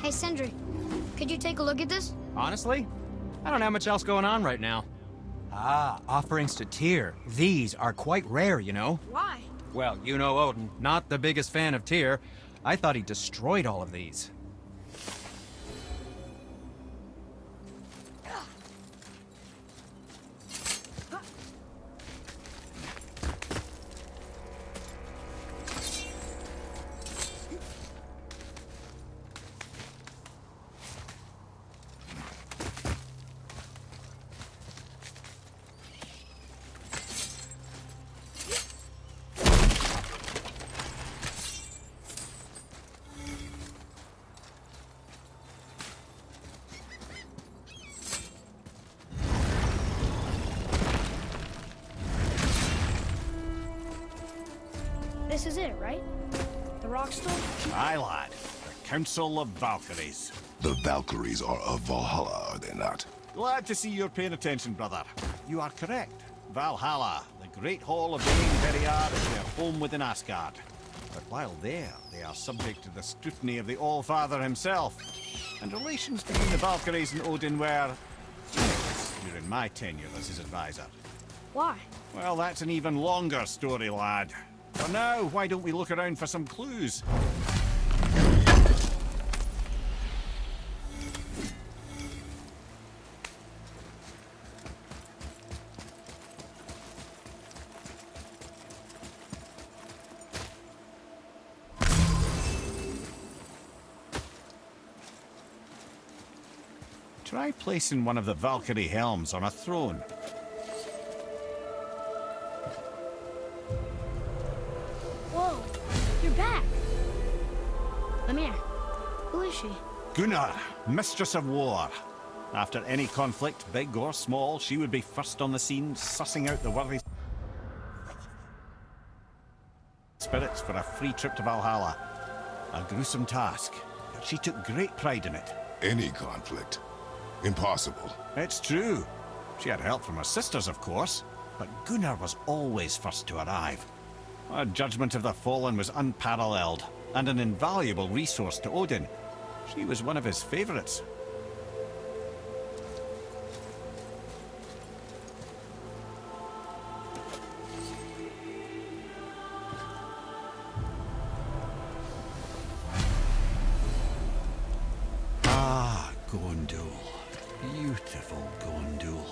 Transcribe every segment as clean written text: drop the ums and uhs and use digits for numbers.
Hey, Sindri, could you take a look at this? Honestly, I don't have much else going on right now. Ah, offerings to Tyr. These are quite rare, you know. Why? Well, you know Odin, not the biggest fan of Tyr. I thought he destroyed all of these. This is it, right? The rock store? Aye, lad. The Council of Valkyries. The Valkyries are of Valhalla, are they not? Glad to see you're paying attention, brother. You are correct. Valhalla, the great hall of the Valkyrie, is their home within Asgard. But while there, they are subject to the scrutiny of the All-Father himself. And relations between the Valkyries and Odin were during my tenure as his advisor. Why? Well, that's an even longer story, lad. For now, why don't we look around for some clues? Try placing one of the Valkyrie helms on a throne. Whoa, you're back. Lemire, who is she? Gunnar, Mistress of War. After any conflict, big or small, she would be first on the scene, sussing out the worthy spirits for a free trip to Valhalla. A gruesome task, but she took great pride in it. Any conflict. Impossible. It's true. She had help from her sisters, of course, but Gunnar was always first to arrive. Her judgment of the fallen was unparalleled, and an invaluable resource to Odin. She was one of his favorites. Ah, Gondul. Beautiful Gondul.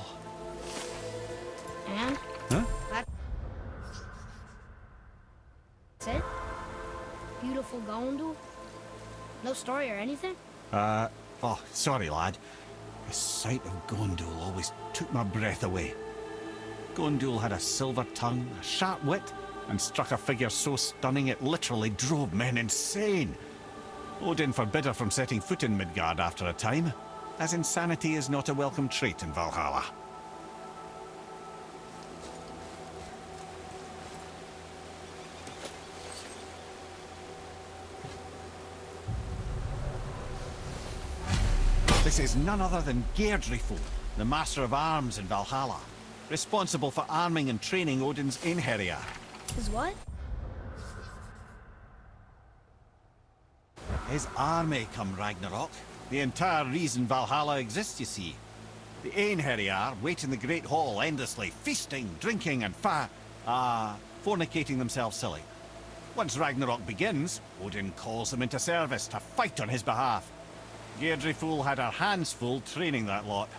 And? Huh? That's it? Beautiful Gondul? No story or anything? Oh, sorry, lad. The sight of Gondul always took my breath away. Gondul had a silver tongue, a sharp wit, and struck a figure so stunning it literally drove men insane. Odin forbid her from setting foot in Midgard after a time, as insanity is not a welcome trait in Valhalla. This is none other than Geirdriful, the Master of Arms in Valhalla, responsible for arming and training Odin's Einherjar. Is what? His army come Ragnarok. The entire reason Valhalla exists, you see. The Einherjar wait in the Great Hall endlessly, feasting, drinking, and fornicating themselves silly. Once Ragnarok begins, Odin calls them into service to fight on his behalf. Geirdriful had her hands full training that lot.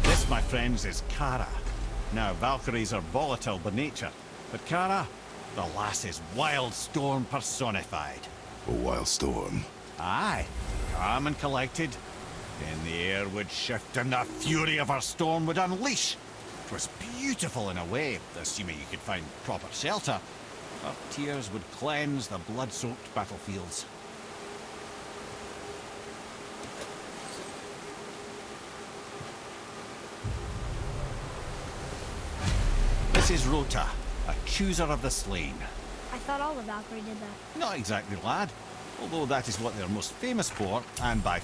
This, my friends, is Kara. Now, Valkyries are volatile by nature, but Kara, the lass is wild storm personified. A wild storm. Aye, calm and collected. Then the air would shift and the fury of her storm would unleash. It was beautiful in a way, assuming you could find proper shelter. Her tears would cleanse the blood-soaked battlefields. This is Rota, a chooser of the slain. I thought all the Valkyrie did that. Not exactly, lad. Although that is what they're most famous for, and by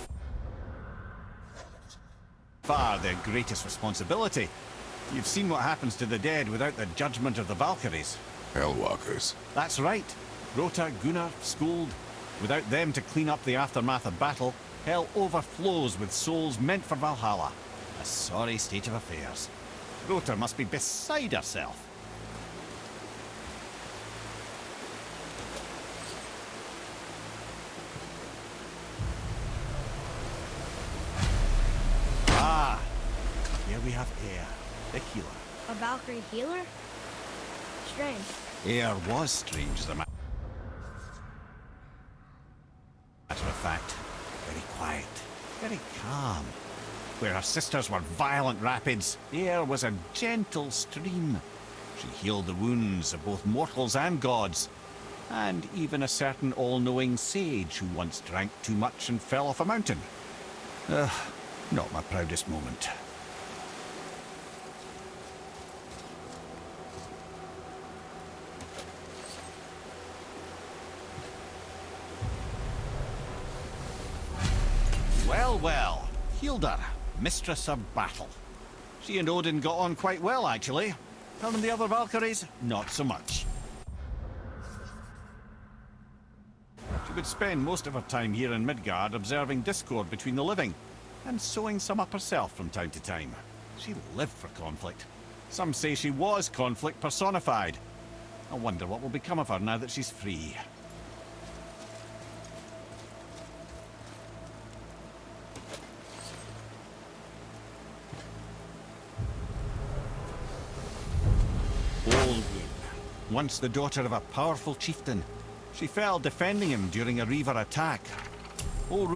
far their greatest responsibility. You've seen what happens to the dead without the judgment of the Valkyries. Hellwalkers. That's right. Rota, Gunnar, Skuld. Without them to clean up the aftermath of battle, hell overflows with souls meant for Valhalla. A sorry state of affairs. Rota must be beside herself. Ah, here we have Air, the healer. A Valkyrie healer? Strange. Air was strange as a matter of fact. Very quiet, very calm. Where her sisters were violent rapids, Air was a gentle stream. She healed the wounds of both mortals and gods, and even a certain all-knowing sage who once drank too much and fell off a mountain. Not my proudest moment. Well, well. Hilda, mistress of battle. She and Odin got on quite well, actually. Her and the other Valkyries, not so much. She would spend most of her time here in Midgard observing discord between the living, and sewing some up herself from time to time. She lived for conflict. Some say she was conflict personified. I wonder what will become of her now that she's free. Olgun, once the daughter of a powerful chieftain. She fell defending him during a Reaver attack. Olgun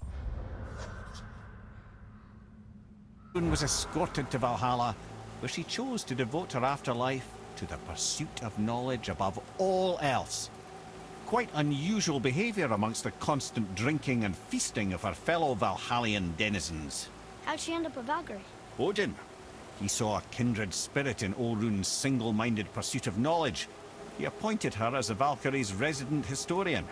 was escorted to Valhalla, where she chose to devote her afterlife to the pursuit of knowledge above all else. Quite unusual behavior amongst the constant drinking and feasting of her fellow Valhallian denizens. How'd she end up a Valkyrie? Odin. He saw a kindred spirit in Olrun's single-minded pursuit of knowledge. He appointed her as the Valkyrie's resident historian.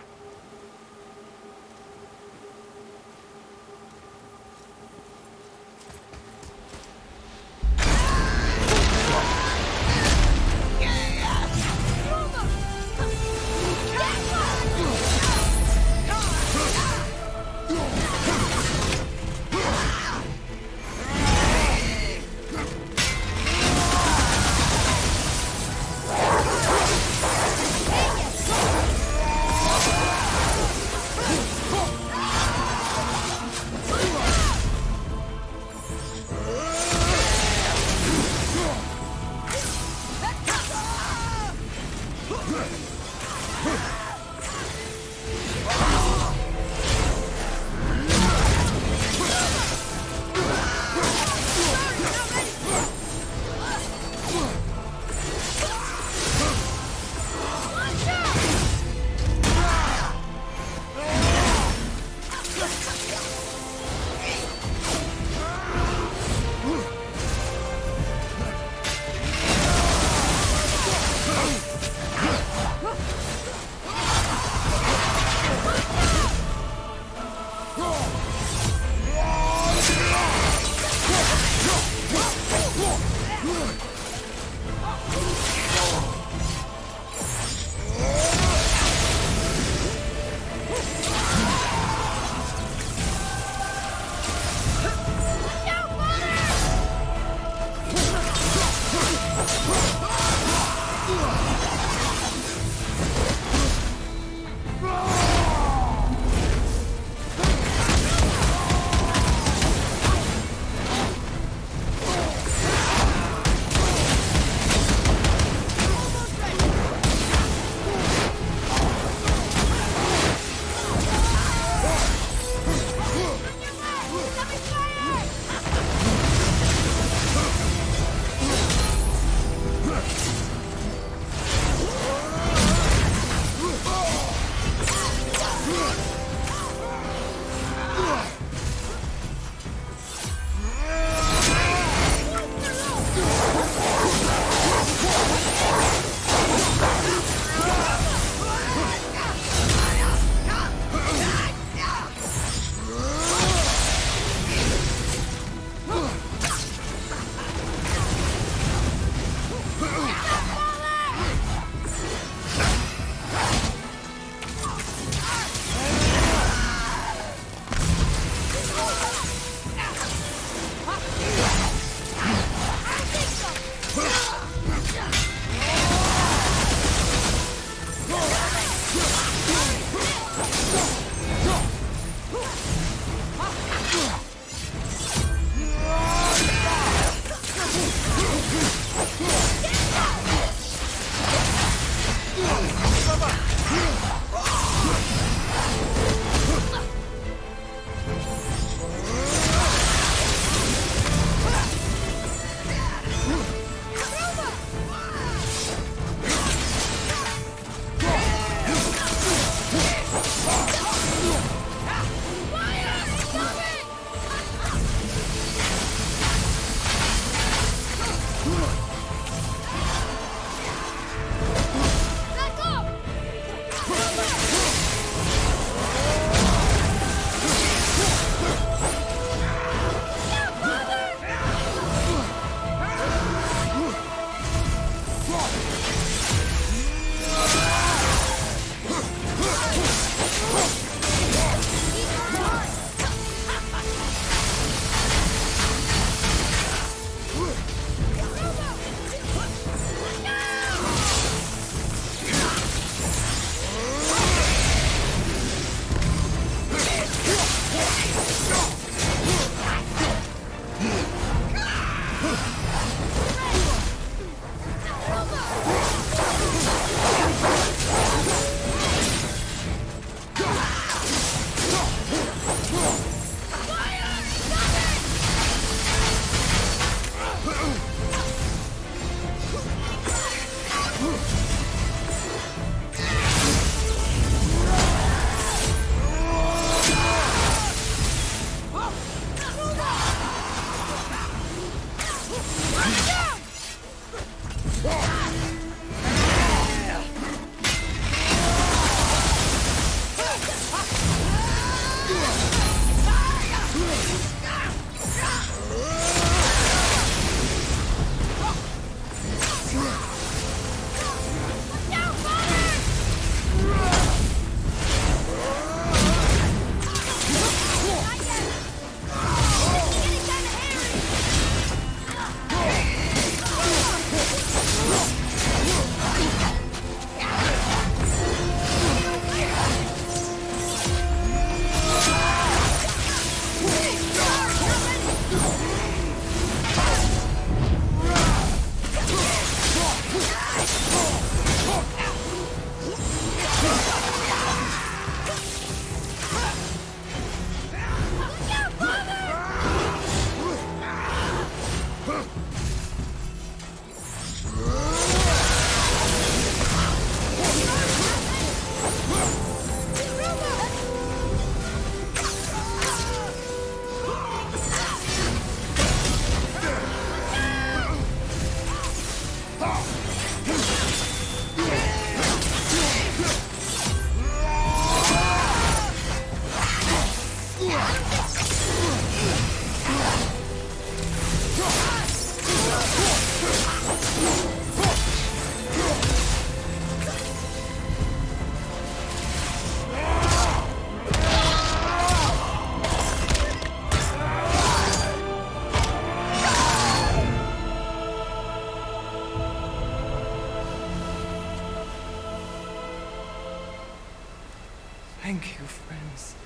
Thank you, friends.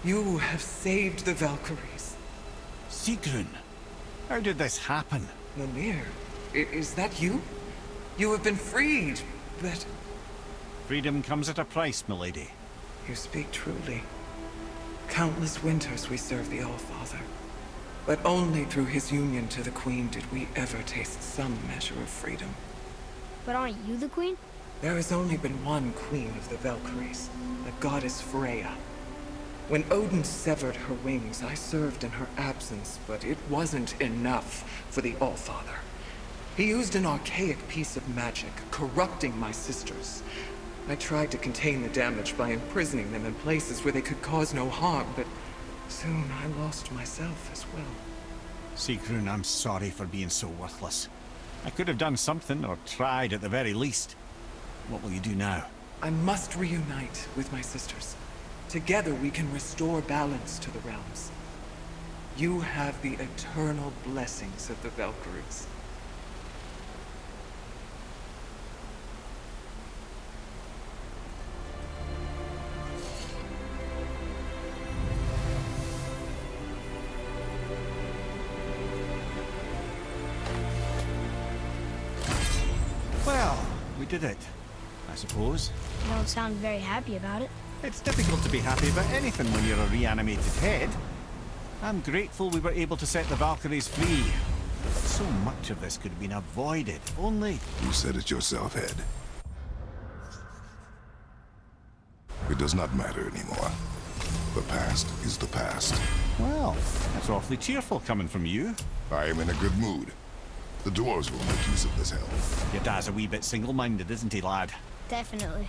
You have saved the Valkyries. Sigrun, how did this happen? Mimir, is that you? You have been freed, but... Freedom comes at a price, milady. You speak truly. Countless winters we served the Allfather. But only through his union to the Queen did we ever taste some measure of freedom. But aren't you the queen? There has only been one Queen of the Valkyries, the goddess Freya. When Odin severed her wings, I served in her absence, but it wasn't enough for the Allfather. He used an archaic piece of magic, corrupting my sisters. I tried to contain the damage by imprisoning them in places where they could cause no harm, but soon I lost myself as well. Sigrun, I'm sorry for being so worthless. I could have done something, or tried at the very least. What will you do now? I must reunite with my sisters. Together we can restore balance to the realms. You have the eternal blessings of the Valkyries. Well, we did it, I suppose. You don't sound very happy about it. It's difficult to be happy about anything when you're a reanimated head. I'm grateful we were able to set the Valkyries free. But so much of this could have been avoided, if only... You said it yourself, Head. It does not matter anymore. The past is the past. Well, that's awfully cheerful coming from you. I am in a good mood. The dwarves will make use of this helm. Your dad's a wee bit single-minded, isn't he, lad? Definitely.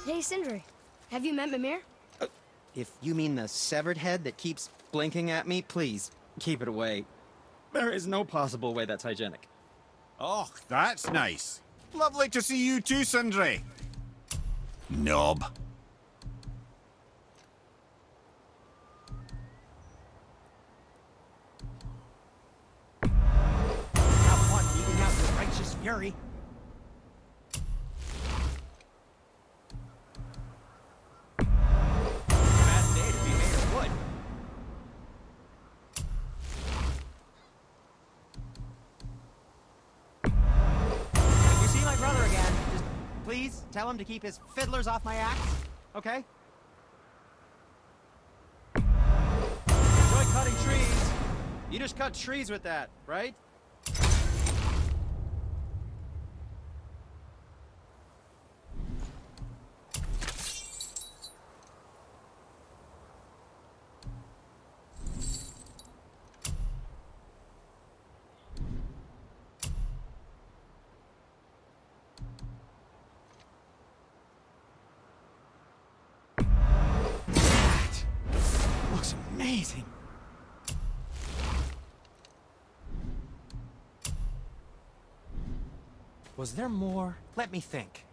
Hey, Sindri. Have you met Mimir? If you mean the severed head that keeps blinking at me, please, keep it away. There is no possible way that's hygienic. Oh, that's nice. Lovely to see you too, Sindri. Knob. Have fun eating out your righteous fury. Bad day to be made of wood. If you see my brother again, just please tell him to keep his fiddlers off my axe, okay? Enjoy cutting trees. You just cut trees with that, right? That looks amazing. Was there more? Let me think.